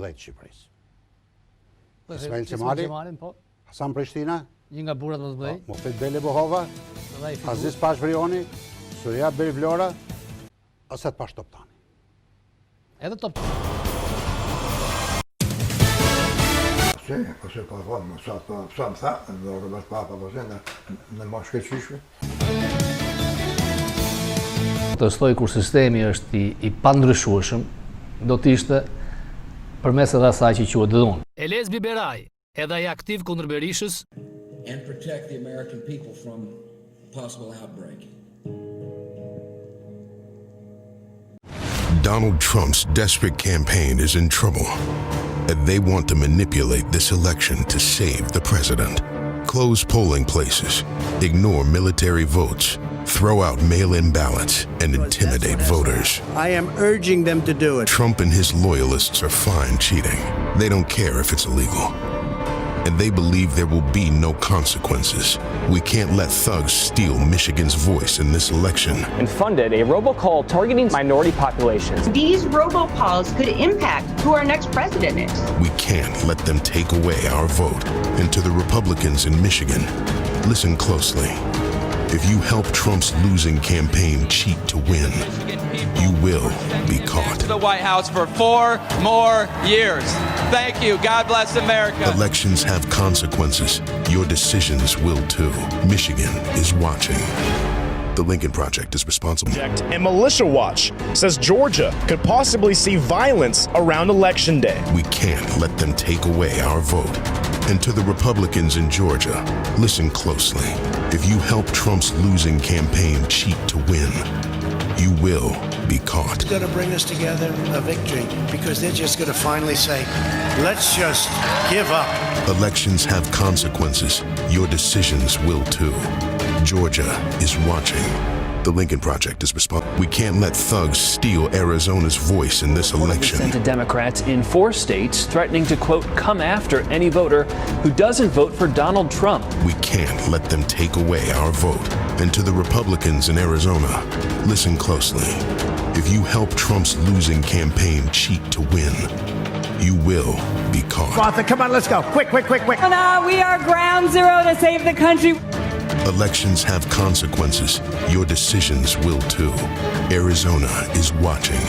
10 Shqipërisë. Ismail Qemali, po. Hasan Prishtina, Një nga burrat më të mëdhenj. Mufid Beli Bohova, Aziz Pashvrioni, Surja Beri Vlora, Asad Pash Toptani. Edhe top. Così poi non so më tha, do të papa po në më shkëlqyshme. Protestoj kur sistemi është i pandryshueshëm, do të ishte përmes edhe asaj që quhet dhunë. Elez Biberaj, edhe ai aktiv kundër Berishës, and protect the American people from possible outbreak. Donald Trump's desperate campaign is in trouble, and they want to manipulate this election to save the president. Close polling places, ignore military votes, throw out mail-in ballots, and intimidate voters. I am urging them to do it. Trump and his loyalists are fine cheating. They don't care if it's illegal. And they believe there will be no consequences. We can't let thugs steal Michigan's voice in this election. And funded a robocall targeting minority populations. These robocalls could impact who our next president is. We can't let them take away our vote. And to the Republicans in Michigan, listen closely. If you help Trump's losing campaign cheat to win, you will be caught. To the White House for 4 more years. Thank you. God bless America. Elections have consequences. Your decisions will too. Michigan is watching. The Lincoln Project is responsible. And Militia Watch says Georgia could possibly see violence around Election Day. We can't let them take away our vote. And to the Republicans in Georgia, listen closely. If you help Trump's losing campaign cheat to win, you will be caught. It's going to bring us together a victory because they're just going to finally say, let's just give up. Elections have consequences. Your decisions will too. Georgia is watching. The Lincoln Project is responsible. We can't let thugs steal Arizona's voice in this election. Sent to Democrats in 4 states, threatening to, quote, come after any voter who doesn't vote for Donald Trump. We can't let them take away our vote. And to the Republicans in Arizona, listen closely. If you help Trump's losing campaign cheat to win, you will be caught. Martha, come on, let's go. Quick. We are ground zero to save the country. Elections have consequences. Your decisions will too. Arizona is watching.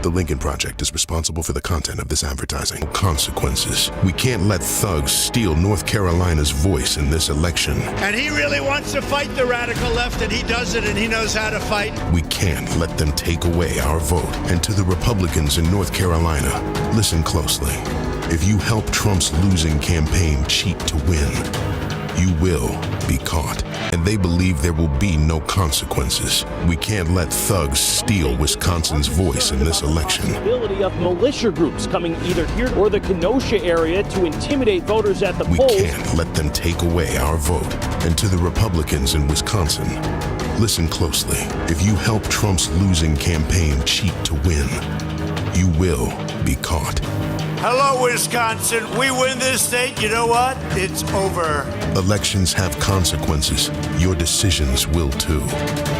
The Lincoln Project is responsible for the content of this advertising. Consequences. We can't let thugs steal North Carolina's voice in this election. And he really wants to fight the radical left, and he does it, and he knows how to fight. We can't let them take away our vote. And to the Republicans in North Carolina, listen closely. If you help Trump's losing campaign cheat to win, you will be caught. And they believe there will be no consequences. We can't let thugs steal Wisconsin's voice in this election. The possibility of militia groups coming either here or the Kenosha area to intimidate voters at the We polls. can't let them take away our vote. And to the Republicans in Wisconsin, listen closely. If you help Trump's losing campaign cheat to win, you will be caught. Hello, Wisconsin. We win this state. You know what? It's over. Elections have consequences. Your decisions will too.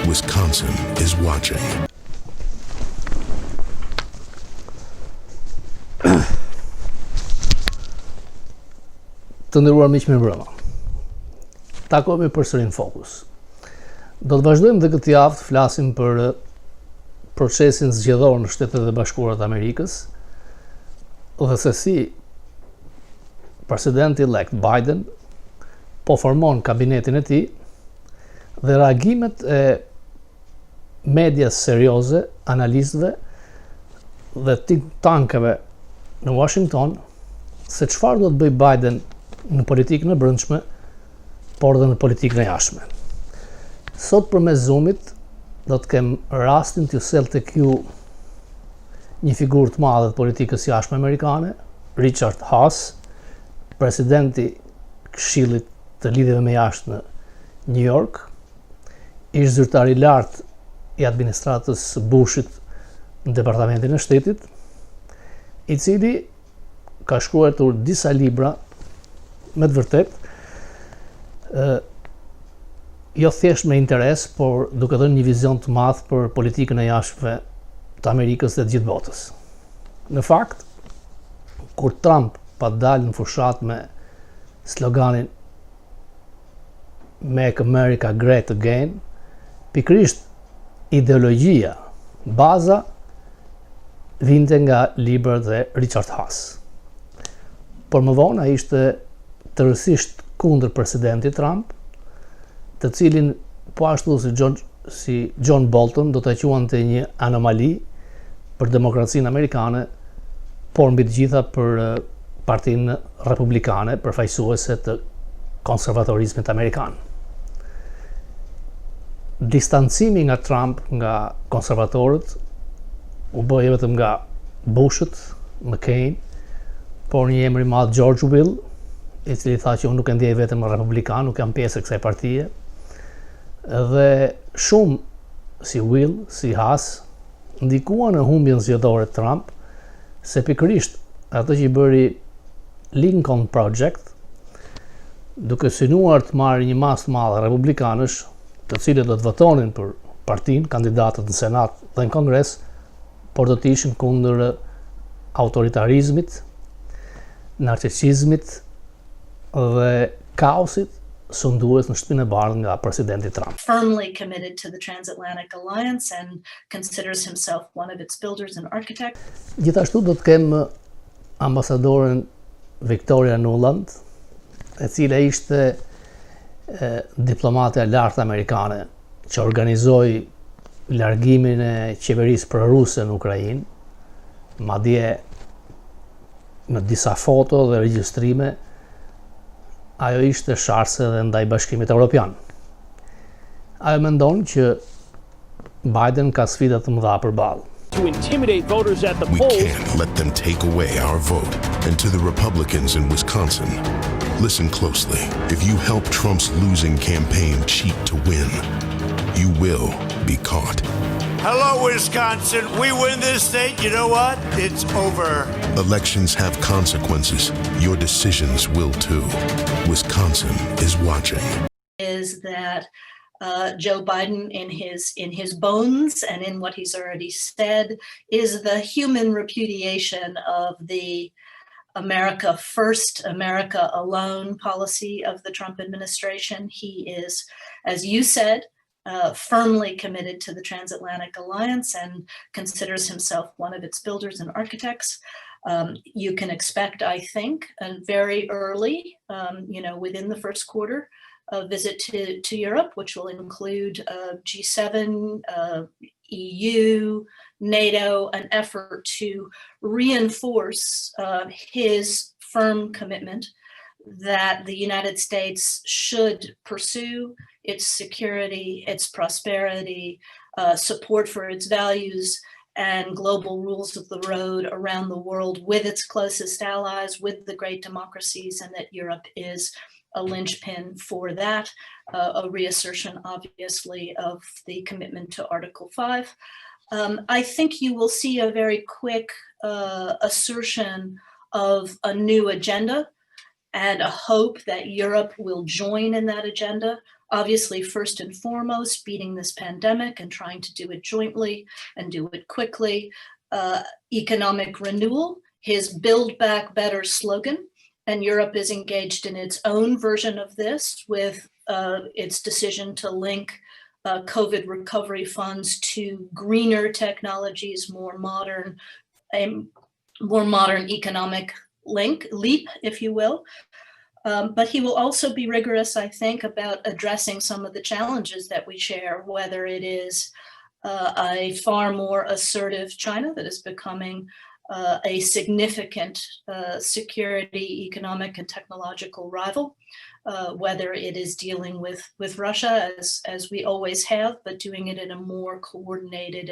Wisconsin is watching. Të nderuar miq me mbrëma. Takohemi përsëri në Fokus. Do të vazhdojmë dhe këtë javë të flasim për procesin zgjedhor në Shtetet e Bashkuara të Amerikës dhe se si presidenti elect Biden po formon kabinetin e tij dhe reagimet e medias serioze, analistëve dhe think tankeve në Washington se çfarë do të bëj Biden në politikën e brendshme, por dhe në politikën e jashtme. Sot përmes Zoomit do të kem rastin t'ju sjell tek ju një figurë të madhe të politikës jashtme amerikane, Richard Haass, presidenti Këshillit të lidhjeve me jashtë në New York, ish zyrtar i lartë i administratës Bushit në Departamentin e Shtetit, i cili ka shkruar disa libra me të vërtet, jo thjesht me interes, por duke dhënë një vizion të madh për politikën e jashtme të Amerikës dhe të gjithë botës. Në fakt, kur Trump pa dalë në fushat me sloganin Make America Great Again, pikërisht ideologjia, baza, vinte nga libra dhe Richard Haas. Por më vonë ai ishte tërësisht kundër presidentit Trump, të cilin po ashtu si John Bolton do të quante një anomali për demokracinë amerikane, por mbi të gjitha për partinë republikane, përfaqësuese të konservatorizmit amerikan. Distancimi nga Trump, nga konservatorët, u bë vetëm nga Bushët, McCain, por një emër i madh George Will, i cili tha që unë nuk e ndjej vetëm republikan, nuk jam pjesë e kësaj partie. Dhe shumë si Will, si Haas, ndikuan në humbjen zgjedhore të Trump, se pikërisht ato që i bëri Lincoln Project, duke synuar të marrë një masë të madhe republikanësh, të cilët do të votonin për partinë, kandidatët në Senat dhe në Kongres, por do të ishin kundër autoritarizmit, narcisizmit dhe kaosit sundues në Shtëpinë e Bardhë nga presidenti Trump. Firmly committed to the transatlantic alliance and considers himself one of its builders and architects. Gjithashtu do të kem ambasadoren Victoria Nuland, e cila ishte diplomate e lartë amerikane që organizoi largimin e qeverisë proruse në Ukrainë, madje me disa foto dhe regjistrime, ajo ishte sharse dhe ndaj Bashkimit Evropian. Ajo mendon që Biden ka sfida të mëdha përballë. To intimidate voters at the We polls. can't let them take away our vote. And to the Republicans in Wisconsin, listen closely. If you help Trump's losing campaign cheat to win, you will be caught. Hello, Wisconsin. We win this state. You know what? It's over. Elections have consequences. Your decisions will too. Wisconsin is watching. Is that Joe Biden, in his bones and in what he's already said, is the human repudiation of the America First, America Alone policy of the Trump administration. He is, as you said, firmly committed to the transatlantic alliance and considers himself one of its builders and architects. You can expect, I think, very early, within the first quarter, a visit to Europe, which will include G7, EU, NATO, an effort to reinforce his firm commitment that the United States should pursue its security, its prosperity, support for its values, and global rules of the road around the world with its closest allies, with the great democracies, and that Europe is a linchpin for that, a reassertion, obviously, of the commitment to Article 5. I think you will see a very quick assertion of a new agenda and a hope that Europe will join in that agenda. Obviously, first and foremost, beating this pandemic and trying to do it jointly and do it quickly. Economic renewal, his Build Back Better slogan, and Europe is engaged in its own version of this with its decision to link COVID recovery funds to greener technologies, more modern economic leap, if you will. But he will also be rigorous, I think, about addressing some of the challenges that we share, whether it is a far more assertive China that is becoming a significant security, economic, and technological rival, whether it is dealing with Russia, as we always have, but doing it in a more coordinated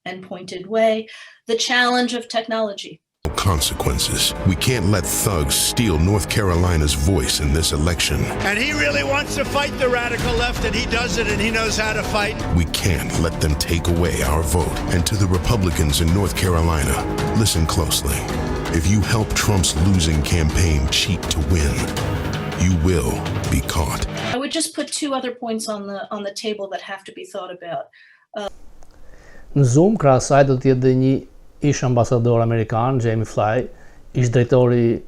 and pointed way. The challenge of technology. Consequences. We can't let thugs steal North Carolina's voice in this election. And he really wants to fight the radical left, and he does it, and he knows how to fight. We can't let them take away our vote. And to the Republicans in North Carolina, listen closely. If you help Trump's losing campaign cheat to win, you will be caught. I would just put two other points on the table that have to be thought about. Në Zoom, krahasaj do të jetë dhe një ish ambasador amerikan, Jamie Fly, ish drejtori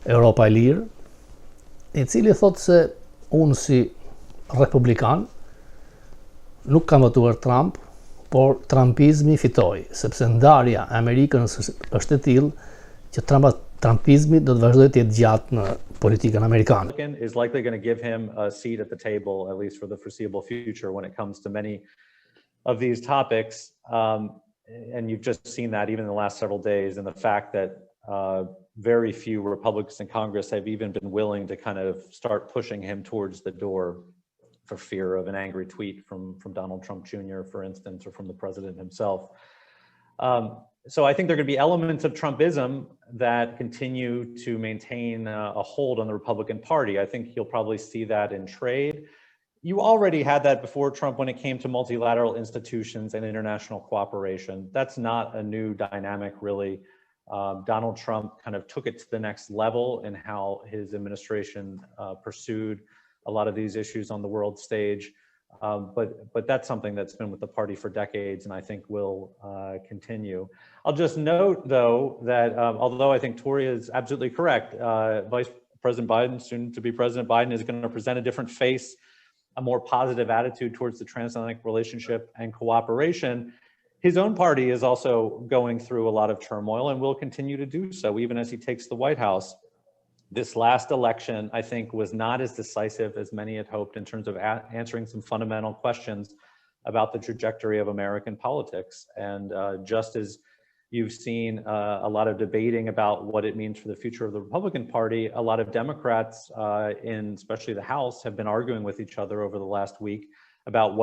Europa e Lirë, i cili thotë se unë si republikan nuk kam votuar Trump, por Trumpizmi fitoi, sepse ndarja e Amerikës është e tillë që Trumpizmi do të vazhdojë të jetë gjatë në politikën amerikane. Is likely going to give him a seat at the table, at least for the foreseeable future, when it comes to many of these topics. And you've just seen that even in the last several days, and the fact that very few Republicans in Congress have even been willing to kind of start pushing him towards the door for fear of an angry tweet from Donald Trump Jr., for instance, or from the president himself. So I think there are going to be elements of Trumpism that continue to maintain a hold on the Republican Party. I think you'll probably see that in trade. You already had that before Trump when it came to multilateral institutions and international cooperation. That's not a new dynamic, really. Donald Trump kind of took it to the next level in how his administration pursued a lot of these issues on the world stage. But that's something that's been with the party for decades, and I think will continue. I'll just note, though, that although I think Tori is absolutely correct, Vice President Biden, soon to be President Biden, is going to present a different face, a more positive attitude towards the transatlantic relationship and cooperation. His own party is also going through a lot of turmoil and will continue to do so, even as he takes the White House. This last election, I think, was not as decisive as many had hoped in terms of answering some fundamental questions about the trajectory of American politics. And just as you've seen a lot of debating about what it means for the future of the Republican Party, a lot of Democrats in especially the House have been arguing with each other over the last week about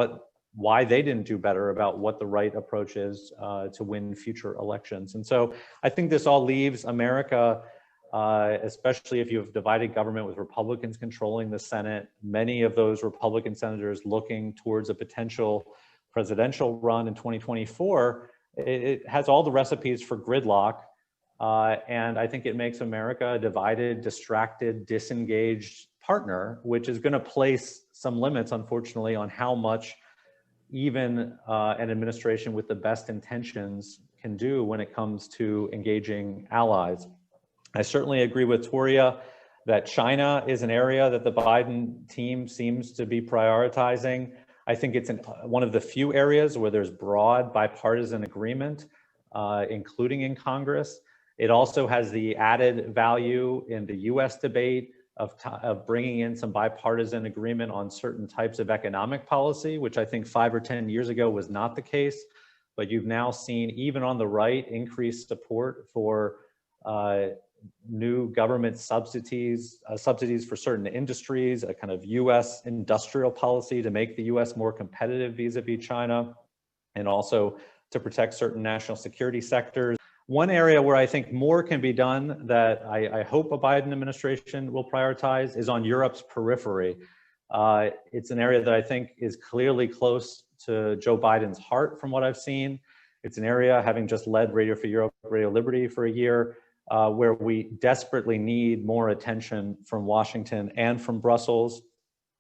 why they didn't do better, about what the right approach is to win future elections. And so I think this all leaves America, especially if you have divided government with Republicans controlling the Senate, many of those Republican senators looking towards a potential presidential run in 2024, it has all the recipes for gridlock. And I think it makes America a divided, distracted, disengaged partner, which is going to place some limits, unfortunately, on how much even an administration with the best intentions can do when it comes to engaging allies. I certainly agree with Toria that China is an area that the Biden team seems to be prioritizing. I think it's one of the few areas where there's broad bipartisan agreement, including in Congress. It also has the added value in the US debate of bringing in some bipartisan agreement on certain types of economic policy, which I think 5 or 10 years ago was not the case. But you've now seen, even on the right, increased support for new government subsidies for certain industries, a kind of US industrial policy to make the US more competitive vis-a-vis China, and also to protect certain national security sectors. One area where I think more can be done that I hope a Biden administration will prioritize is on Europe's periphery. It's an area that I think is clearly close to Joe Biden's heart from what I've seen. It's an area, having just led Radio for Europe, Radio Liberty for a year, where we desperately need more attention from Washington and from Brussels.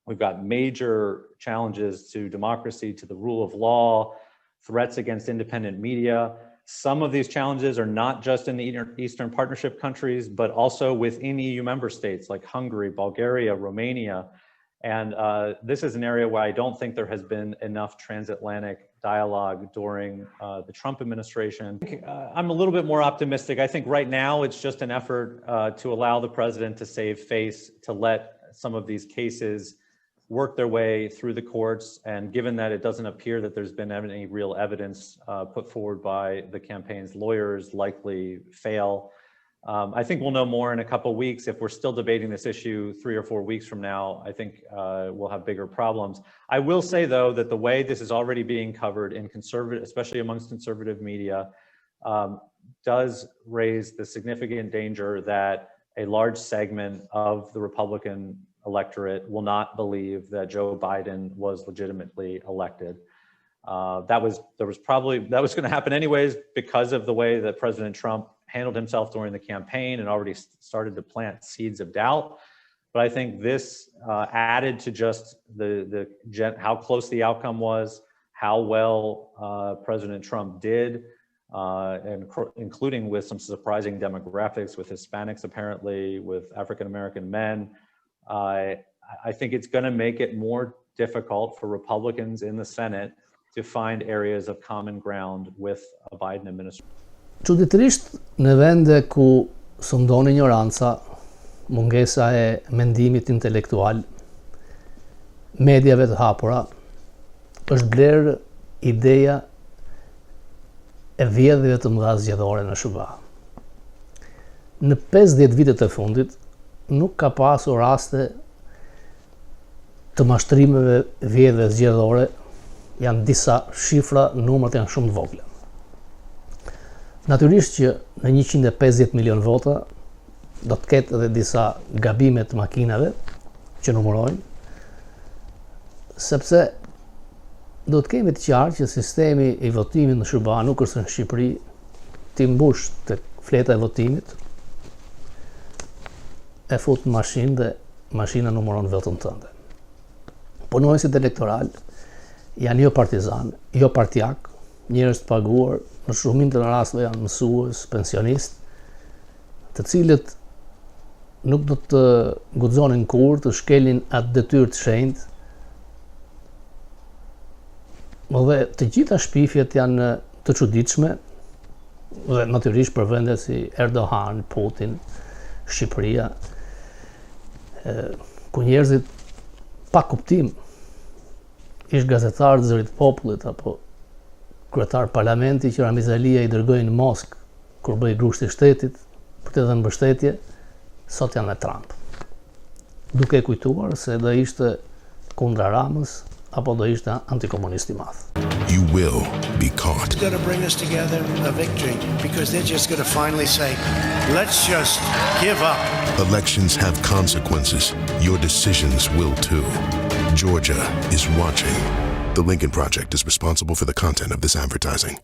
We've got major challenges to democracy, to the rule of law, threats against independent media. Some of these challenges are not just in the Eastern Partnership countries, but also within EU member states like Hungary, Bulgaria, Romania. And this is an area where I don't think there has been enough transatlantic dialogue during the Trump administration. I'm a little bit more optimistic. I think right now it's just an effort to allow the president to save face, to let some of these cases work their way through the courts. And given that it doesn't appear that there's been any real evidence put forward by the campaign's lawyers, likely fail. I think we'll know more in a couple of weeks. If we're still debating this issue 3 or 4 weeks from now, I think we'll have bigger problems. I will say, though, that the way this is already being covered in conservative, especially amongst conservative media, does raise the significant danger that a large segment of the Republican electorate will not believe that Joe Biden was legitimately elected. That was going to happen anyways because of the way that President Trump handled himself during the campaign and already started to plant seeds of doubt. But I think this added to just how close the outcome was, how well President Trump did including with some surprising demographics, with Hispanics apparently, with African-American men. I think it's going to make it more difficult for Republicans in the Senate to find areas of common ground with a Biden administration. Çuditërisht, në vende ku sundon ignoranca, mungesa e mendimit intelektual, mediave të hapura, është blerë ideja e vjedhjeve të mëdha zgjedhore në SHBA. Në 50 vitet e fundit, nuk ka pasur raste të mashtrimeve vjedhjeve zgjedhore, janë disa shifra, numrat janë shumë të vogla. Natyrisht që në 150 milion vota do të ketë edhe disa gabime të makinave që numërojnë, sepse do të kemi të qartë që sistemi i votimit në SHBA nuk është në Shqipëri ti mbush të fleta e votimit, e fut në mashinë dhe mashina numëron votën tënde. Punonësit elektoral janë jo partizan, jo partjak, njerëz të paguar, në shumicën e rasteve janë mësues, pensionist, të cilët nuk do të guxonin kurrë të shkelin atë detyrë të shenjtë. Dhe të gjitha shpifjet janë të çuditshme, dhe natyrisht për vende si Erdogan, Putin, Shqipëria, ku njerëzit pa kuptim, ish gazetarë të Zërit të Popullit apo kryetar parlamenti që Ramizalia i dërgoi në Moskë kur bëi grushti shtetit për të dhënë mbështetje, sot janë me Trump. Duke kujtuar se do ishte kundra Ramës apo do ishte antikomunist i madh. You will be caught. It's going to bring us together a victory because they're just going to finally say, let's just give up. Elections have consequences. Your decisions will too. Georgia is watching. The Lincoln Project is responsible for the content of this advertising.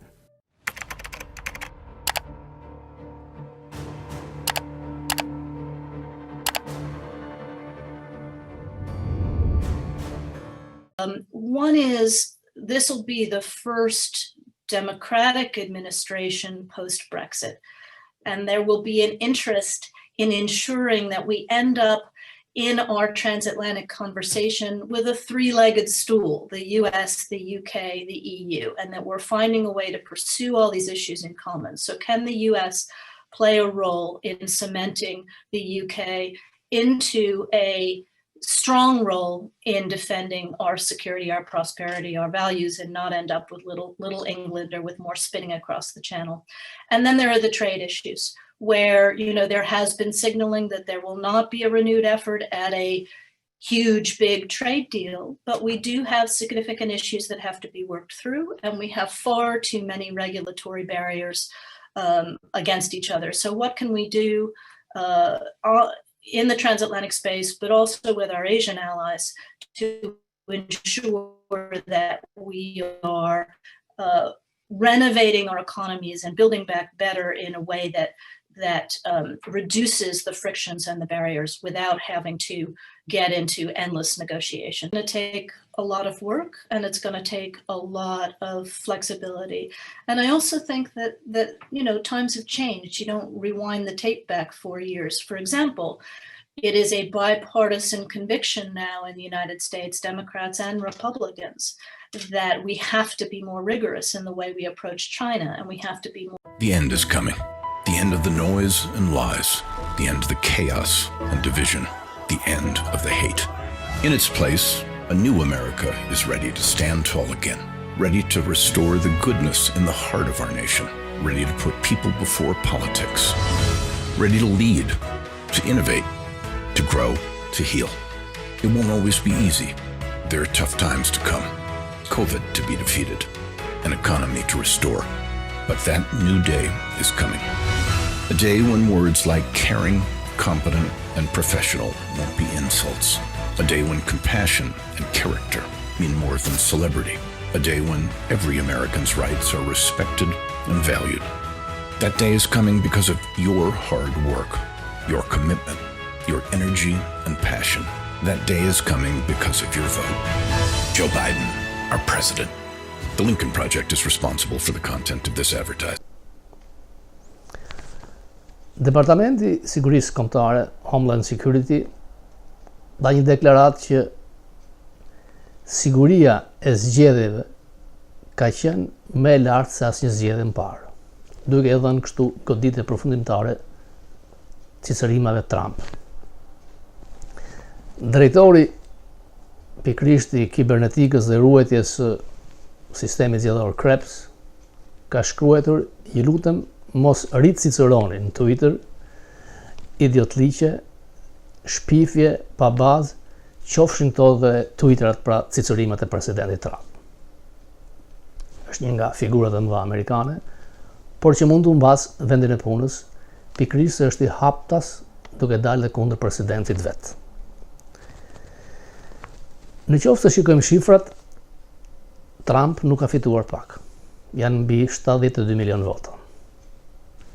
One is, this will be the first Democratic administration post-Brexit, and there will be an interest in ensuring that we end up in our transatlantic conversation with a three-legged stool, the US, the UK, the EU, and that we're finding a way to pursue all these issues in common. So can the US play a role in cementing the UK into a strong role in defending our security, our prosperity, our values, and not end up with little England or with more spinning across the channel? And then there are the trade issues, where, you know, there has been signaling that there will not be a renewed effort at a huge, big trade deal, but we do have significant issues that have to be worked through, and we have far too many regulatory barriers against each other. So what can we do in the transatlantic space, but also with our Asian allies, to ensure that we are renovating our economies and building back better in a way that reduces the frictions and the barriers without having to get into endless negotiation. It's going to take a lot of work, and it's going to take a lot of flexibility. And I also think that you know, times have changed. You don't rewind the tape back 4 years. For example, it is a bipartisan conviction now in the United States, Democrats and Republicans, that we have to be more rigorous in the way we approach China, and we have to be more. The end is coming. The end of the noise and lies. The end of the chaos and division. The end of the hate. In its place, a new America is ready to stand tall again, ready to restore the goodness in the heart of our nation, ready to put people before politics, ready to lead, to innovate, to grow, to heal. It won't always be easy. There are tough times to come. COVID to be defeated, an economy to restore. But that new day is coming. A day when words like caring, competent, and professional won't be insults. A day when compassion and character mean more than celebrity. A day when every American's rights are respected and valued. That day is coming because of your hard work, your commitment, your energy and passion. That day is coming because of your vote. Joe Biden, our president. The Lincoln Project is responsible for the content of this advertisement. Departamenti i Sigurisë Kombëtare, Homeland Security, dha një deklaratë që siguria e zgjedhjeve ka qenë më e lartë se asnjë zgjedhje më parë, duke e dhënë kështu goditje përfundimtare cicërimave Trump. Drejtori pikërisht i kibernetikës dhe ruajtjes së sistemit zgjedhor Krebs ka shkruar: "Ju lutem, mos ricicëroni në Twitter idiotliqe, shpifje pa bazë, qofshin këto dhe Twitterat pra cicërimet e presidentit Trump." Është një nga figurat e mëdha amerikane, por që mund të humbas vendin e punës, pikërisht se është i haptas duke dalë kundër presidentit vet. Në qoftë se shikojmë shifrat, Trump nuk ka fituar pak. Janë mbi 72 milion vota.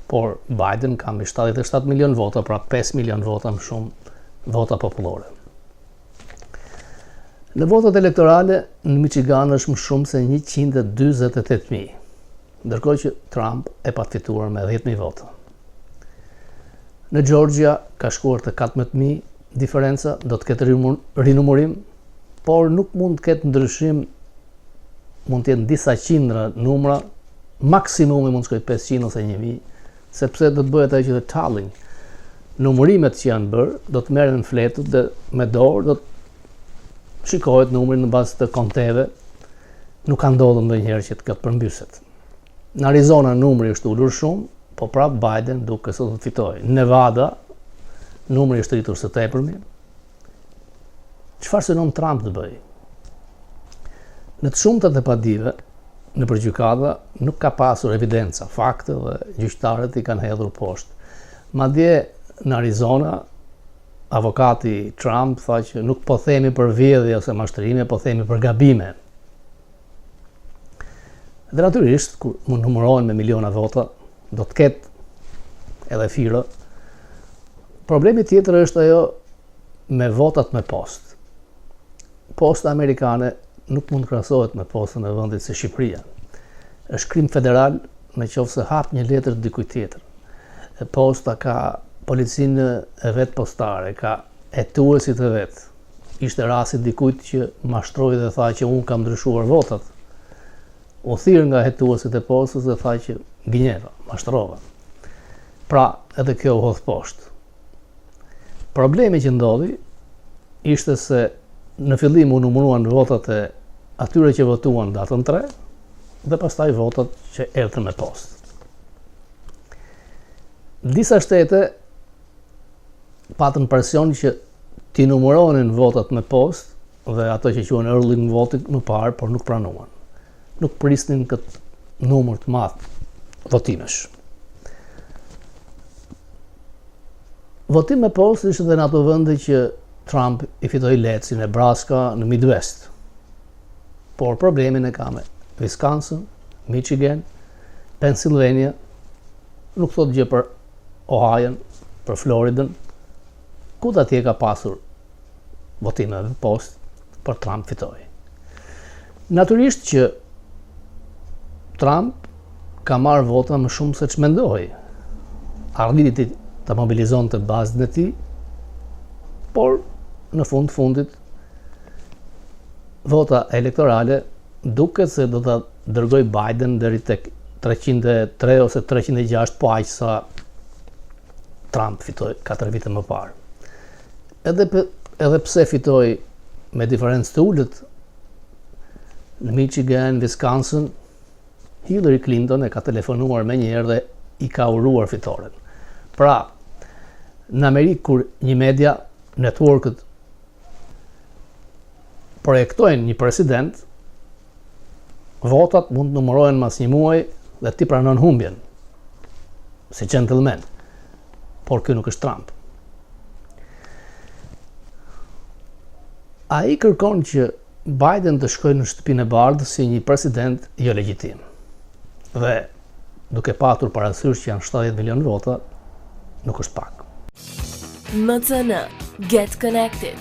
Por Biden ka mbi 77 milion vota, pra 5 milion vota më shumë vota popullore. Në votat elektorale, në Michigan është më shumë se 148.000, ndërkohë që Trump e pat fituar me 10.000 vota. Në Georgia ka shkuar të 14.000, diferenca do të ketë rinumurim, por nuk mund të ketë ndryshim, mund të jenë disa qindra numra, maksimumi mund të shkojë 500 ose 1.000, sepse do të bëhet ajo që the tallying. Numërimet që janë bërë do të merren në fletët dhe me dorë do të shikohet numri në bazë të konteve. Nuk ka ndodhur ndonjëherë që të ketë përmbyset. Në Arizona numri është ulur shumë, po prap Biden duke se do të fitojë. Nevada numri është rritur së tepërmi. Çfarë synon Trump të bëjë? Në të shumtat e padive, në përgjykata nuk ka pasur evidenca, fakte dhe gjyqtarët i kanë hedhur poshtë. Madje në Arizona, avokati Trump tha që nuk po themi për vjedhje ose mashtrime, po themi për gabime. Dhe natyrisht, kur mund numërohen me miliona vota, do të ketë edhe fira. Problemi tjetër është ajo me votat me postë. Posta amerikane nuk mund krahasohet me postën e vendit si Shqipëria. Është krim federal në qoftë se hap një letër dikujt tjetër. Posta ka policinë e vet postare, ka hetuesit e vet. Ishte rasti dikujt që mashtroi dhe tha që unë kam ndryshuar votat. U thirr nga hetuesit e postës dhe tha që gënjeva, mashtrova. Pra, edhe kjo u hodh poshtë. Problemi që ndodhi ishte se në fillim u numëruan votat e atyre që votuan datën 3 dhe pastaj votat që erdhën me postë. Disa shtete patën presion që t'i numëronin votat me postë dhe ato që quhen early voting më parë, por nuk pranuan. Nuk prisnin këtë numër të madh votimesh. Votim me postë ishte edhe në ato vende që Trump i fitoi lehtë, si Nebraska, në Midwest. Por problemin e ka me Wisconsin, Michigan, Pennsylvania, nuk thot gjë për Ohio, për Floridën, ku atje ka pasur votime me postë, por Trump fitoi. Natyrisht që Trump ka marrë vota më shumë se ç'mendoi. Arriti të mobilizonte bazën e tij, por në fundit vota elektorale duket se do ta dërgoj Biden deri tek 303 ose 306, po aq sa Trump fitoi 4 vite më parë. Edhe pse fitoi me diferencë të ulët në Michigan, Wisconsin, Hillary Clinton e ka telefonuar me njëherë dhe i ka uruar fitoren. Pra, në Amerikë kur një media, networkët projektojnë një president, votat mund të numërohen mas një muaj dhe ti pranon humbjen, si gentleman, por kjo nuk është Trump. Ai kërkon që Biden të shkojë në shtëpinë e bardhë si një president jo legjitim. Dhe duke patur parasysh që janë 70 milion vota, nuk është pak. MTN, get connected.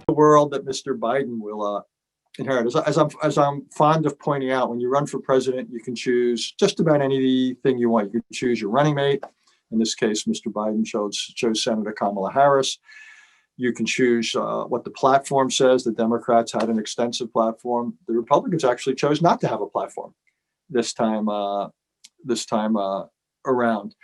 The world that Mr. Biden will inherit. As I'm fond of pointing out, when you run for president, you can choose just about anything you want. You can choose your running mate, In this case, Mr. Biden chose Senator Kamala Harris. You can choose what the platform says. The Democrats had an extensive platform. The Republicans actually chose not to have a platform this time around.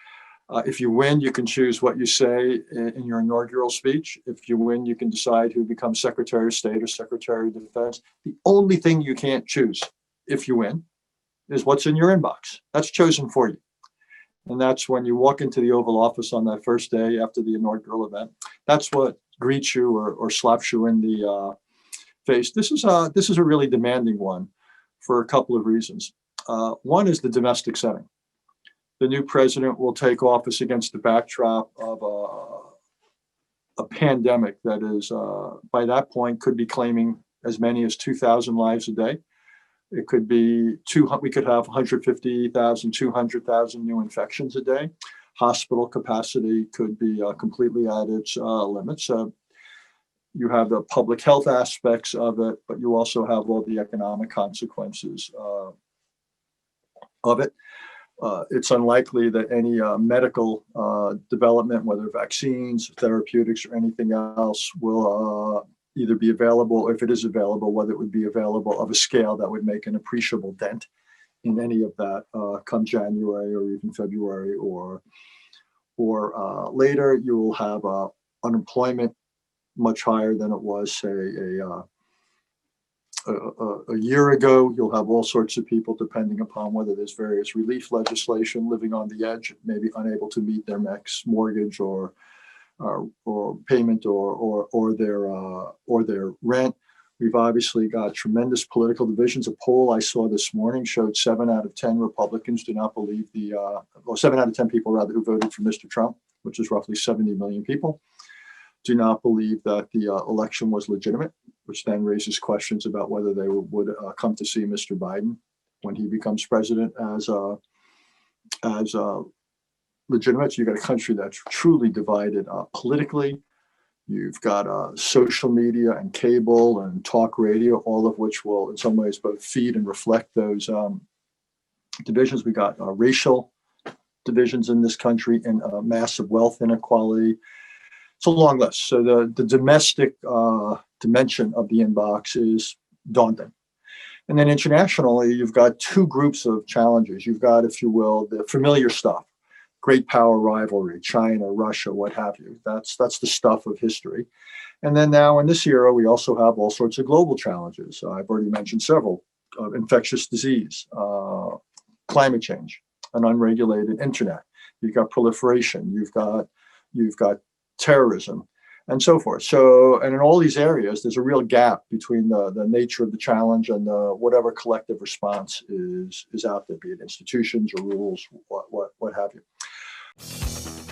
If you win, you can choose what you say in your inaugural speech. If you win, you can decide who becomes Secretary of State or Secretary of Defense. The only thing you can't choose if you win is what's in your inbox. That's chosen for you. And that's when you walk into the Oval Office on that first day after the inaugural event. That's what greets you or slaps you in the face. This is a really demanding one for a couple of reasons. One is the domestic setting. The new president will take office against the backdrop of a pandemic that is, by that point, could be claiming as many as 2,000 lives a day. It could be we could have 150,000, 200,000 new infections a day. Hospital capacity could be completely at its limits. You have the public health aspects of it, but you also have all the economic consequences of it. It's unlikely that any medical development, whether vaccines, therapeutics, or anything else, will either be available, or if it is available, whether it would be available of a scale that would make an appreciable dent in any of that come January or even February or later. You will have unemployment much higher than it was, say, a year ago. You'll have all sorts of people, depending upon whether there's various relief legislation, living on the edge, maybe unable to meet their next mortgage or payment or their rent. We've obviously got tremendous political divisions. A poll I saw this morning showed 7 out of 10 Republicans do not believe 7 out of 10 people rather who voted for Mr. Trump, which is roughly 70 million people, do not believe that the election was legitimate, which then raises questions about whether they would come to see Mr. Biden when he becomes president as legitimate. So you've got a country that's truly divided politically. You've got social media and cable and talk radio, all of which will in some ways both feed and reflect those divisions. We got racial divisions in this country and massive wealth inequality. It's a long list. So the domestic dimension of the inbox is daunting. And then internationally, you've got two groups of challenges. You've got, if you will, the familiar stuff, great power rivalry, China, Russia, what have you. That's the stuff of history. And then now in this era, we also have all sorts of global challenges. I've already mentioned several: infectious disease, climate change, an unregulated internet. You've got proliferation. You've got terrorism, and so forth. So, and in all these areas, there's a real gap between the nature of the challenge and whatever collective response is out there, be it institutions or rules, what have you.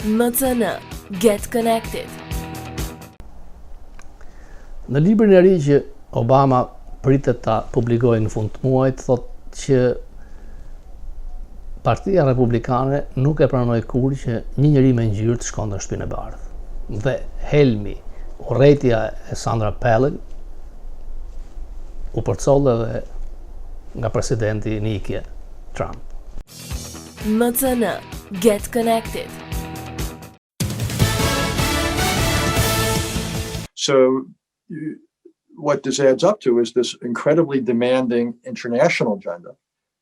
MCN, Get Connected. Në librin e ri që Obama pritet ta publikojë në fund të muajit, thotë që Partia Republikane nuk e pranoi kurrë që një njeri me ngjyrë të shkonte në Shtëpinë e Bardhë. Dhe helmi, urrëtia e Sandra Palin u përcollë edhe nga presidenti i nikje Trump. MCN, Get Connected. So what this adds up to is this incredibly demanding international agenda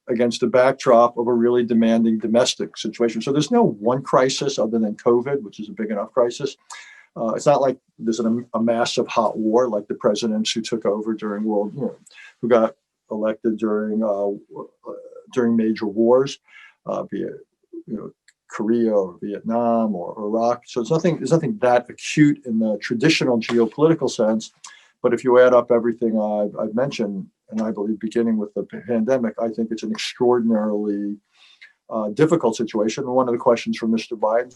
against the backdrop of a really demanding domestic situation. So there's no one crisis other than COVID, which is a big enough crisis. It's not like there's a massive hot war like the presidents who took over during who got elected during major wars, be it Korea or Vietnam or Iraq. So there's nothing that acute in the traditional geopolitical sense. But if you add up everything I've mentioned, and I believe beginning with the pandemic, I think it's an extraordinarily difficult situation. And one of the questions from Mr. Biden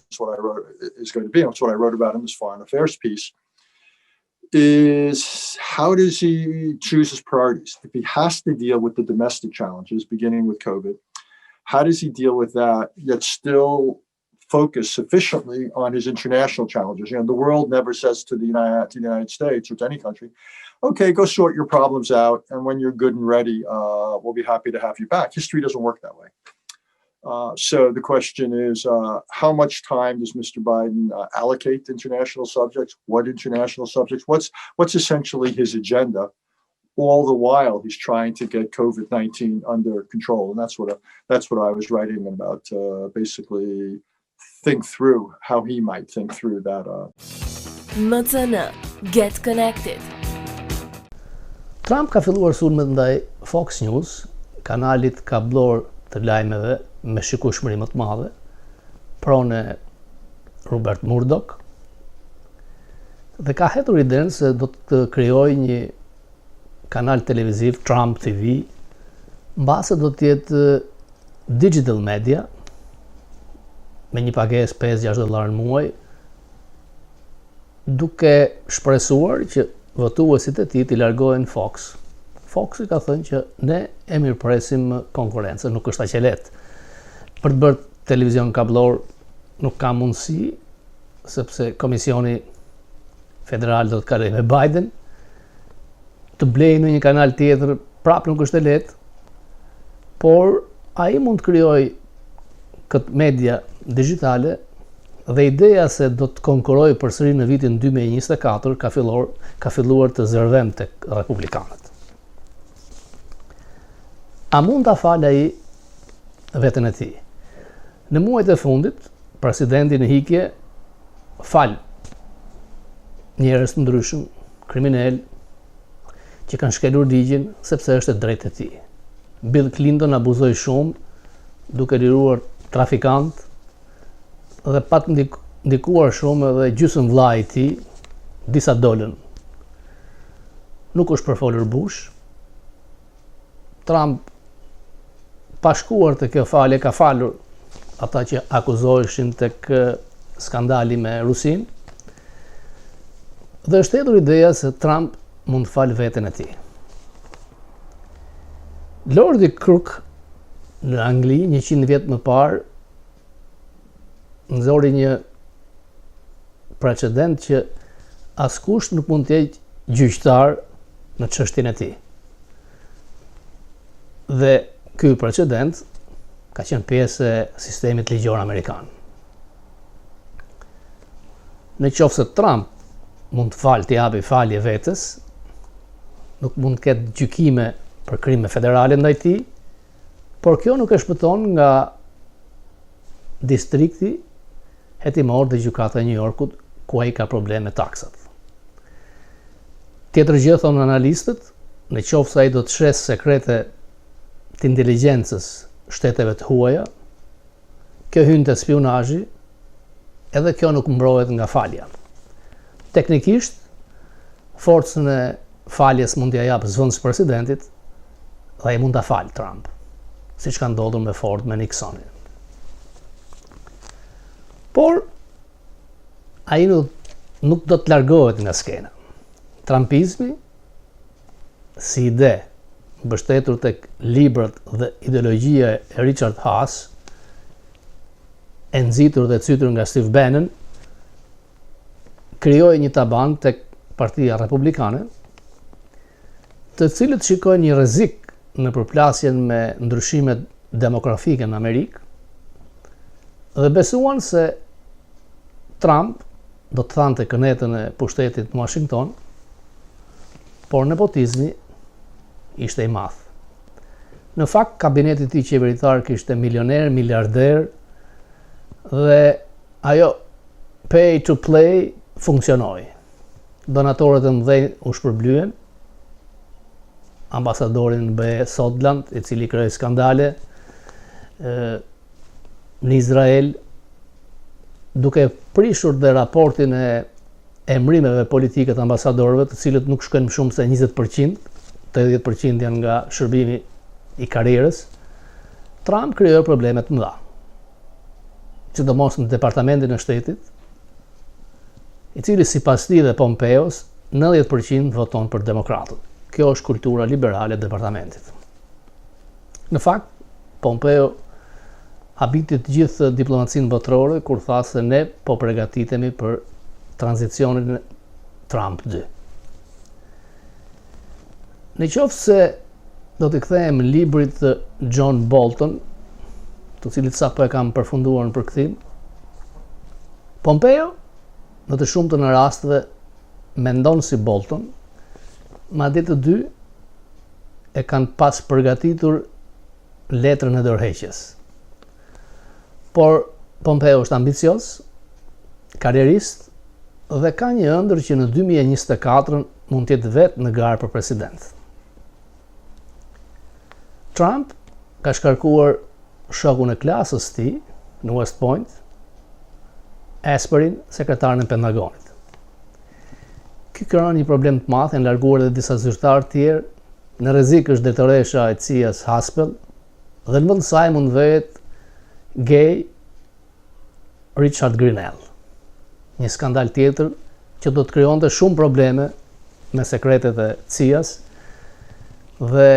is going to be, and it's what I wrote about in this foreign affairs piece, is how does he choose his priorities? If he has to deal with the domestic challenges, beginning with COVID, how does he deal with that, yet still focus sufficiently on his international challenges? The world never says to the United States or to any country, okay, go sort your problems out, and when you're good and ready, we'll be happy to have you back. History doesn't work that way. So the question is, how much time does Mr. Biden allocate to international subjects? What international subjects? What's essentially his agenda? All the while, he's trying to get COVID-19 under control, and that's what I was writing about. Basically, think through how he might think through that. MCN, get connected. Trump ka filluar sulmet ndaj Fox News, kanalit kablor të lajmeve me shikueshmëri më të madhe, pronë Rupert Murdoch, dhe ka hetur idenë se do të krijojë një kanal televiziv, Trump TV, mbase do të jetë digital media, me një pagesë $5-6 në muaj, duke shpresuar që votuesit e tij t'i largohen Fox. Foxi ka thënë që ne e mirëpresim konkurrencën, nuk është aq e lehtë. Për të bërë televizion kablor nuk ka mundësi, sepse Komisioni Federal do të kalojë me Biden, të blejë në një kanal tjetër prapë nuk është e lehtë, por ai mund të krijojë këtë media digjitale dhe ideja se do të konkurrojë përsëri në vitin 2024 ka filluar të zërvem tek republikanët. A mund ta falë ai veten e tij? Në muajt e fundit, presidenti në hikje fal njerëz të ndryshëm, kriminal, që kanë shkelur ligjin sepse është e drejtë e tij. Bill Clinton abuzoi shumë duke liruar trafikant dhe pat ndikuar shumë edhe gjysmë vllai i tij, disa dolën. Nuk është përfolur Bush. Trump pa shkuar të kjo falje ka falur ata që akuzoheshin tek skandali me Rusin, dhe është hedhur ideja se Trump mund të falë veten e tij. Lordi Crook në Angli 100 vjet më parë nxori një precedent që askush nuk mund të jetë gjyqtar në çështjen e tij. Dhe ky precedent ka qenë pjesë e sistemit ligjor amerikan. Në qoftë se Trump mund të falë, të japi falje vetes, nuk mund të ketë gjykime për krime federale ndaj tij, por kjo nuk e shpëton nga distrikti hetimor dhe gjykata e New Yorkut, ku ai ka probleme me taksat. Tjetër gjë, thonë analistët, në qoftë se ai do të shes sekrete të inteligjencës shteteve të huaja, kjo hyn te spionazhi, edhe kjo nuk mbrohet nga falja. Teknikisht, forcën e faljes mund t'ia jap zvendës presidentit dhe ai mund ta falë Trump, siç ka ndodhur me Ford me Nixonin. Por ai nuk do të largohet nga skena. Trumpizmi, si ide mbështetur tek librat dhe ideologjia e Richard Haas, e nxitur dhe cytur nga Steve Bannon, krijoi një taban tek Partia Republikane, të cilët shikojnë një rrezik në përplasjen me ndryshimet demografike në Amerikë dhe besuan se Trump do të thante kënetën e pushtetit në Washington, por nepotizmi ishte i madh. Në fakt, kabineti i tij qeveritar kishte milioner, miliarder dhe ajo pay to play funksionoi. Donatorët e mëdhenj u shpërblyen, ambasadorin në Sodland, i cili krijoi skandale në Izrael, duke prishur dhe raportin e emrimeve politike të ambasadorëve, të cilët nuk shkojnë më shumë se 20%, 80% janë nga shërbimi i karrierës. Trump krijoi probleme të mëdha, sidomos në departamentin e shtetit, i cili sipas tij dhe Pompeos 90% voton për demokratët. Kjo është kultura liberale e departamentit. Në fakt, Pompeo habiti të gjithë diplomacinë botërore kur tha se ne po përgatitemi për tranzicionin Trump 2. Në qoftë se do të kthehem në librit të John Bolton, të cilit sapo e kam përfunduar në përkthim. Pompeo, në të shumtën e rasteve, mendon si Bolton, madje të dy e kanë pas përgatitur letrën e dorëheqjes. Por Pompeo është ambicios, karrierist dhe ka një ëndër që në 2024 mund të jetë vetë në garë për president. Trump ka shkarkuar shokun e klasës të tij në West Point, Esperin, sekretarin e Pentagonit. Ky krijon një problem të madh, janë larguar edhe disa zyrtarë tjerë, në rrezik është drejtoresha e CIA-s Haspel, dhe në vend të saj mund vëhet gay Richard Grenell. Një skandal tjetër që do të krijonte shumë probleme me sekretet e CIA-s dhe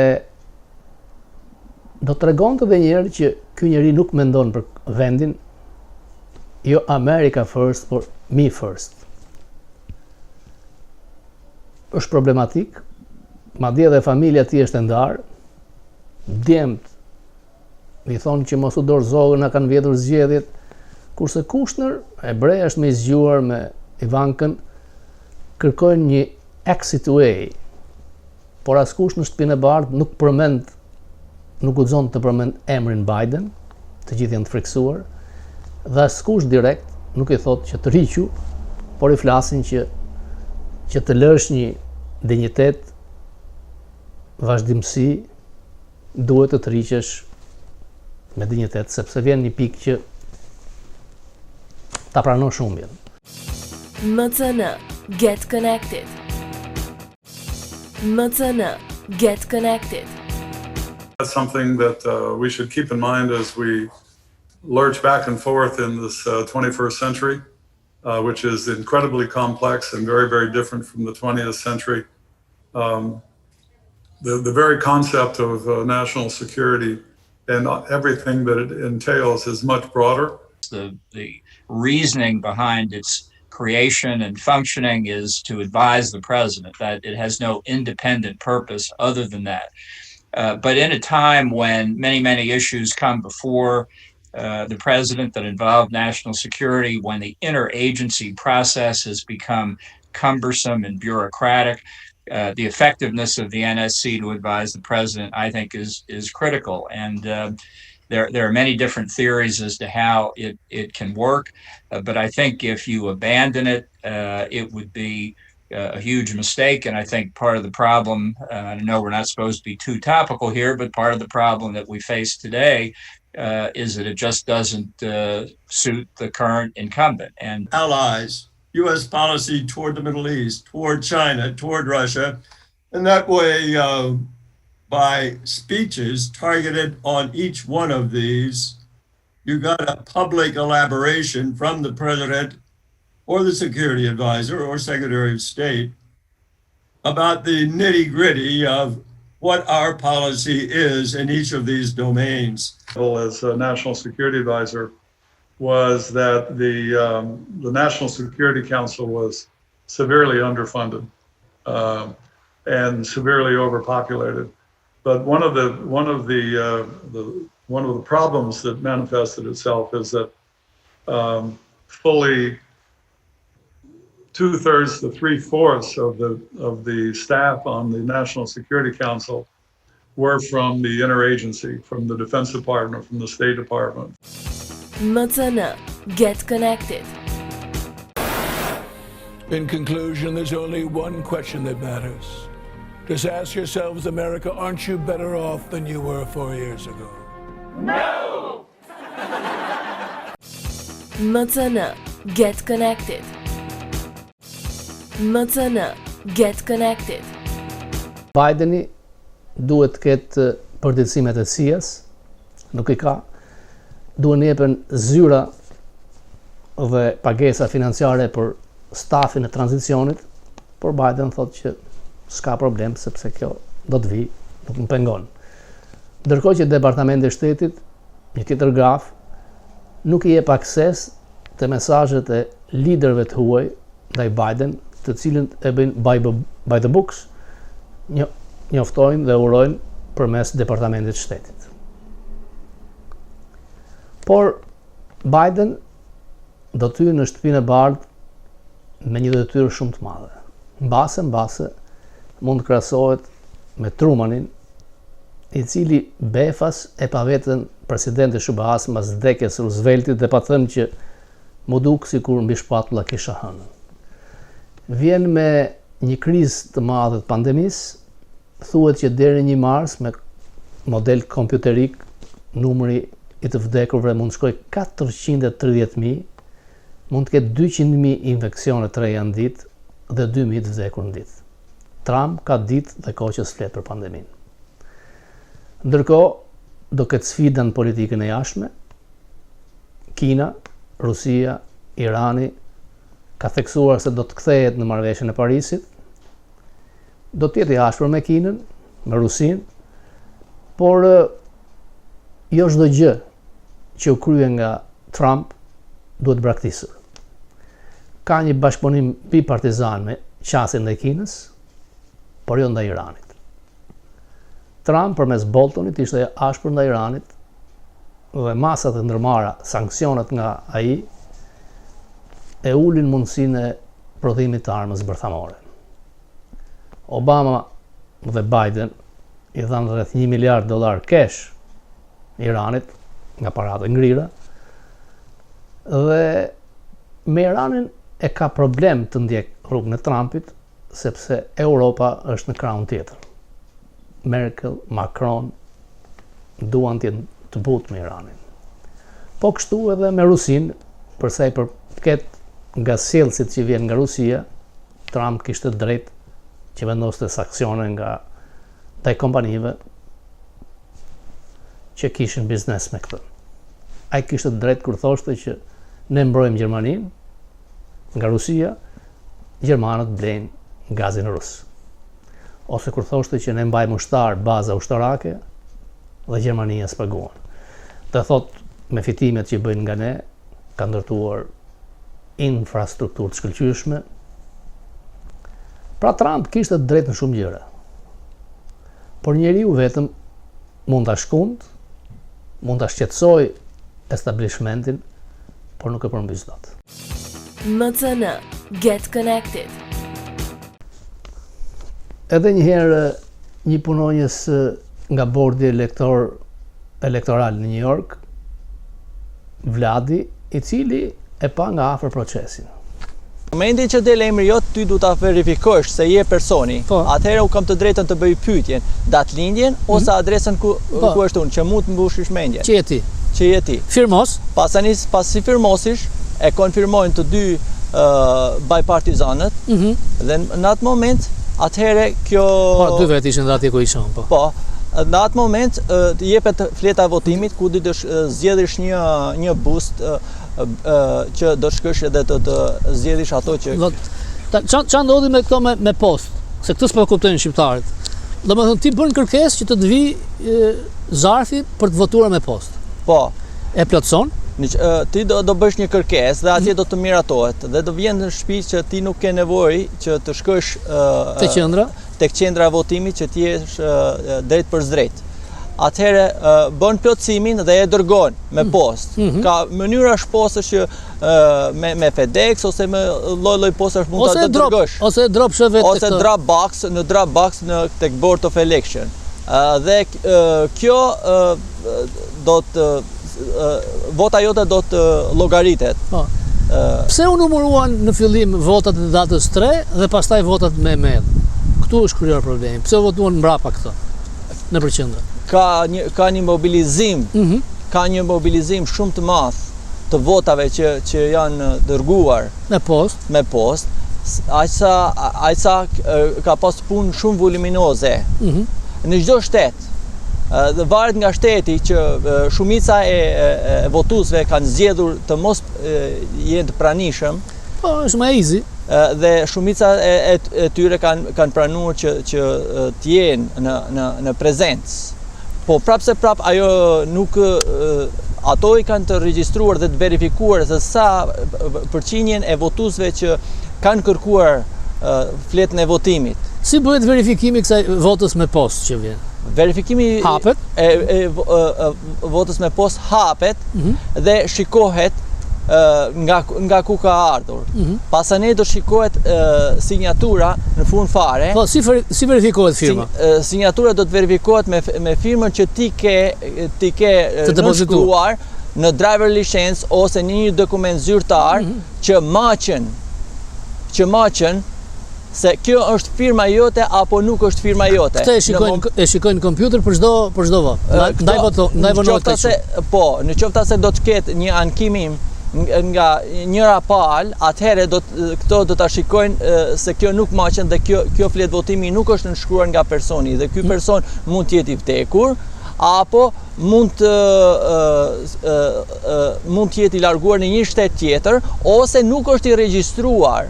do të tregonte edhe një herë që ky njeri nuk mendon për vendin, jo America first, por me first. Është problematik, madje edhe familja e tij është e ndarë. Djemt i thonë që mos u dorëzohen, na kanë vjedhur zgjedhjet, kurse Kushner, ebrej është me i zgjuar me Ivankën, kërkojnë një exit way, por askush në shtëpinë e bardhë nuk guxon të përmend emrin Biden, të gjithë janë të friksuar, dhe askush direkt nuk i thotë që të rriqu, por i flasin që të lësh një dinjitet, vazhdimsi, duhet të rriqesh me dinjitet, sepse vjen një pikë që ta pranon shumbjen. MCN, get connected. MCN, get connected. That's something that we should keep in mind as we lurch back and forth in this 21st century, which is incredibly complex and very, very different from the 20th century. The very concept of national security and everything that it entails is much broader. The reasoning behind its creation and functioning is to advise the president, that it has no independent purpose other than that. But in a time when many issues come before the president that involve national security, when the interagency process has become cumbersome and bureaucratic, the effectiveness of the NSC to advise the president, I think, is critical. And there are many different theories as to how it can work, but I think if you abandon it, it would be a huge mistake. And I think part of the problem, I know we're not supposed to be too topical here, but part of the problem that we face today is that it just doesn't suit the current incumbent. And allies, U.S. policy toward the Middle East, toward China, toward Russia, and that way, by speeches targeted on each one of these, you got a public elaboration from the president or the security advisor or secretary of state about the nitty-gritty of what our policy is in each of these domains. As a national security advisor was that the National Security Council was severely underfunded and severely overpopulated. But one of the problems that manifested itself is that fully 2/3 to 3/4 of the staff on the National Security Council were from the interagency, from the Defense Department, from the State Department. MCN, get connected. In conclusion, there's only one question that matters. Just ask yourselves, America, aren't you better off than you were 4 years ago? No! MCN, get connected. MCN, get connected. Bideni duhet të ketë përditësimet e CIA-s, nuk i ka. Duhet të jepen zyra dhe pagesa financiare për stafin e tranzicionit, por Biden thotë që s'ka problem sepse kjo do të vi, nuk më pengon. Ndërkohë që Departamenti i Shtetit, një tjetër graf, nuk i jep akses të mesazhet e liderëve të huaj ndaj Biden, të cilën e bëjnë by the books, njoftojnë dhe urojnë përmes Departamentit të Shtetit. Por Biden do të hyjë në Shtëpinë e Bardhë me një detyrë shumë të madhe. Mbase mund të krahasohet me Trumanin, i cili befas e pa veten presidenti Shubahas mas vdekjes Rooseveltit dhe pa thënë që mu duk sikur mbi shpatulla kisha hënën. Vjen me një krizë të madhe të pandemisë, thuhet që deri në 1 mars me model kompjuterik numri i të vdekurve mund të shkojë 430.000, mund të ketë 200.000 infeksione të reja në ditë dhe 2.000 të vdekur në ditë. Trump ka ditë dhe kohë që s'flet për pandeminë. Ndërkohë, do ketë sfida në politikën e jashtme. Kina, Rusia, Irani ka theksuar se do të kthehet në marrëveshjen e Parisit. Do të jetë i ashpër me Kinën, me Rusinë, por jo çdo gjë që u krye nga Trump duhet braktisur. Ka një bashkëpunim bipartizan me qasjen e Kinës, por jo ndaj Iranit. Trump përmes Boltonit ishte ashpër ndaj Iranit dhe masat e ndërmarra, sanksionet nga ai e ulin mundësinë e prodhimit të armës bërthamore. Obama dhe Biden i dhanë rreth $1 miliard cash Iranit nga paratë ngrira dhe me Iranin e ka problem të ndjek rrugën e Trumpit sepse Europa është në krahun tjetër. Merkel, Macron duan të butë me Iranin. Po kështu edhe me Rusinë, përsa i përket nga sjellësit që vjen nga Rusia, Trump kishte drejt që vendoste sanksione nga ndaj kompanive që kishin biznes me këtë. Ai kishte drejt kur thoshte që ne mbrojmë Gjermaninë nga Rusia, gjermanët blejnë gazin rus. Ose kur thoshte që ne mbajmë ushtar baza ushtarake dhe Gjermania s'paguan. Dhe thot me fitimet që bëjnë nga ne, ka ndërtuar infrastrukturë të shkëlqyeshme. Pra Trump kishte drejt në shumë gjëra. Por njeriu vetëm mund ta shkund, mund ta shqetësoj establishmentin, por nuk e përmbys dot. MCN, Get Connected. Edhe njëherë një punonjës nga bordi elektoral në New York, Vladi, i cili e pa nga afër procesin. Në momentin që del emri jot, ty du ta verifikosh se je personi. Atëherë u kam të drejtën të bëj pyetjen, datëlindjen ose adresën ku është unë, që mund të mbushish mendjen. Që je ti. Firmos? Pasi firmosish, e konfirmojnë të dy bipartizanët dhe në atë moment atëherë kjo... Po, dy vetë ishin dhe atje ku ishin, po. Po, në atë moment jepet fleta e votimit ku ti do zgjedhësh një bust që do shkosh edhe të zgjedhësh ato që... Ç'a ndodhi me këto me post? Se këtë s'po kuptojnë shqiptarët. Domethënë ti bën kërkesë që të të vi zarfi për të votuar me post. Po. E plotson? Ti do bësh një kërkesë dhe atje do të miratohet dhe do vjen në shtëpi që ti nuk ke nevojë që të shkosh tek qendra e votimit që ti jesh drejt për drejt. Atëherë bën plotësimin dhe e dërgon me post. Ka mënyra shposësh që me FedEx ose me lloj postash mund ta dërgosh. Ose dropsh vetë ose Dropbox në tek Board of Election. Dhe kjo do të vota jote do të llogaritet. Pse u numëruan në fillim votat e datës 3 dhe pastaj votat me medh? Këtu është krijuar problemi. Pse votuan mbrapa këto në përqendër? Ka një mobilizim, ka një mobilizim shumë të madh të votave që janë dërguar me post. Aqsa ka pas punë shumë voluminoze. Në çdo shtet. Dhe varet nga shteti që shumica e votuesve kanë zgjedhur të mos jenë të pranishëm. Po, është më easy. Dhe shumica e tyre kanë pranuar që të jenë në prezencë. Po prapse ajo nuk ato i kanë të regjistruar dhe të verifikuar se sa përqindjen e votuesve që kanë kërkuar fletën e votimit. Si bëhet verifikimi kësaj votës me post që vjen? verifikimi hapet e votës me post hapet dhe shikohet nga ku ka ardhur. Pasane do shikohet signatura në fund fare. Po si verifikohet firma? Signatura do të verifikohet me firmën që ti ke nënshkruar në driver license ose në një dokument zyrtar që maqen se kjo është firma jote apo nuk është firma jote. Këtë e shikojnë kompjuter për çdo vot. Ndaj vonohet tek. Po, në qoftë se do të ketë një ankimim nga njëra palë, atëherë këto do ta shikojnë se kjo nuk maqen dhe kjo flet votimi nuk është nënshkruar nga personi dhe ky person mund të jetë i vdekur apo mund të jetë i larguar në një shtet tjetër ose nuk është i regjistruar.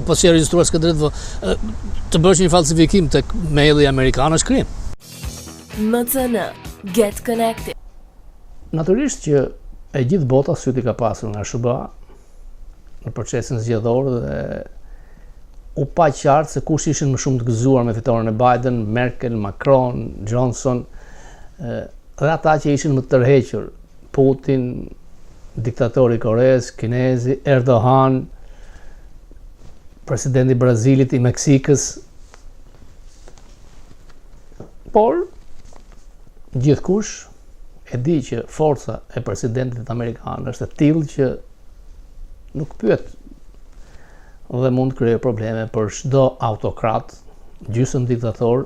Po si e regjistruar s'ka drejt të bësh një falsifikim tek maili amerikan është krim. MCN, get connected. Natyrisht që e gjithë bota syti ka pasur nga SBA në procesin zgjedhor dhe u pa qartë se kush ishin më shumë të gëzuar me fitoren e Biden, Merkel, Macron, Johnson, dhe ata që ishin më të tërhequr, Putin, diktatori i Koreas, kinezi, Erdogan, presidenti i Brazilit, i Meksikës. Por gjithkush e di që forca e presidentit amerikan është e tillë që nuk pyet dhe mund të krijojë probleme për çdo autokrat, gjysmë diktator,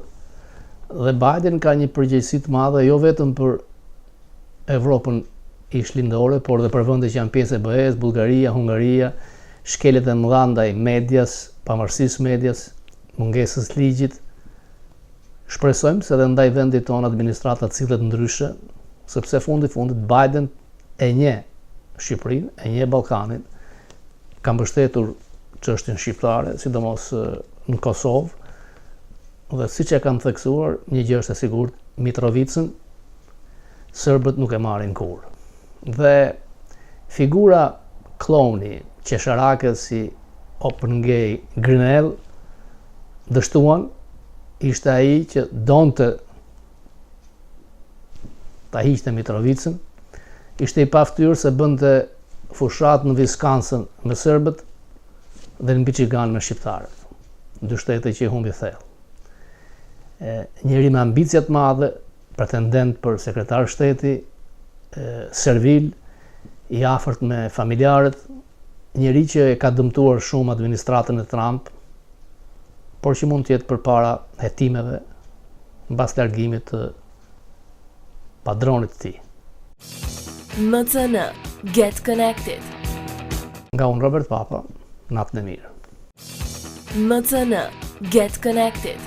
dhe Biden ka një përgjegjësi të madhe jo vetëm për Evropën ishlindore, por dhe për vendet që janë pjesë e BE-s, Bullgaria, Hungaria, shkelet e mëdha ndaj medias, pavarësisë medias, mungesës ligjit. Shpresojmë se edhe ndaj vendit tonë administrata cilët ndryshe, sepse fundit Biden e njeh Shqipërinë, e njeh Ballkanin, ka mbështetur çështjen shqiptare, sidomos në Kosovë, dhe siç e kanë theksuar, një gjë është e sigurt, Mitrovicën serbët nuk e marrin kurrë. Dhe figura kloni, qesharake si Open Gay Grinell dështuan, ishte ai që donte ta hiqte Mitrovicën, ishte i paftyrë se bënte fushat në Wisconsin me serbët dhe në Michigan me shqiptarët, dy shtete që i humbi thellë. Njëri me ambicie të madhe, pretendent për sekretar shteti, servil, i afërt me familjarët, njëri që e ka dëmtuar shumë administratën e Trump, por që mund të jetë përpara hetimeve mbas largimit të padronit të tij. MCN, get connected. Nga unë Robert Papa, natën e mirë. MCN, get connected.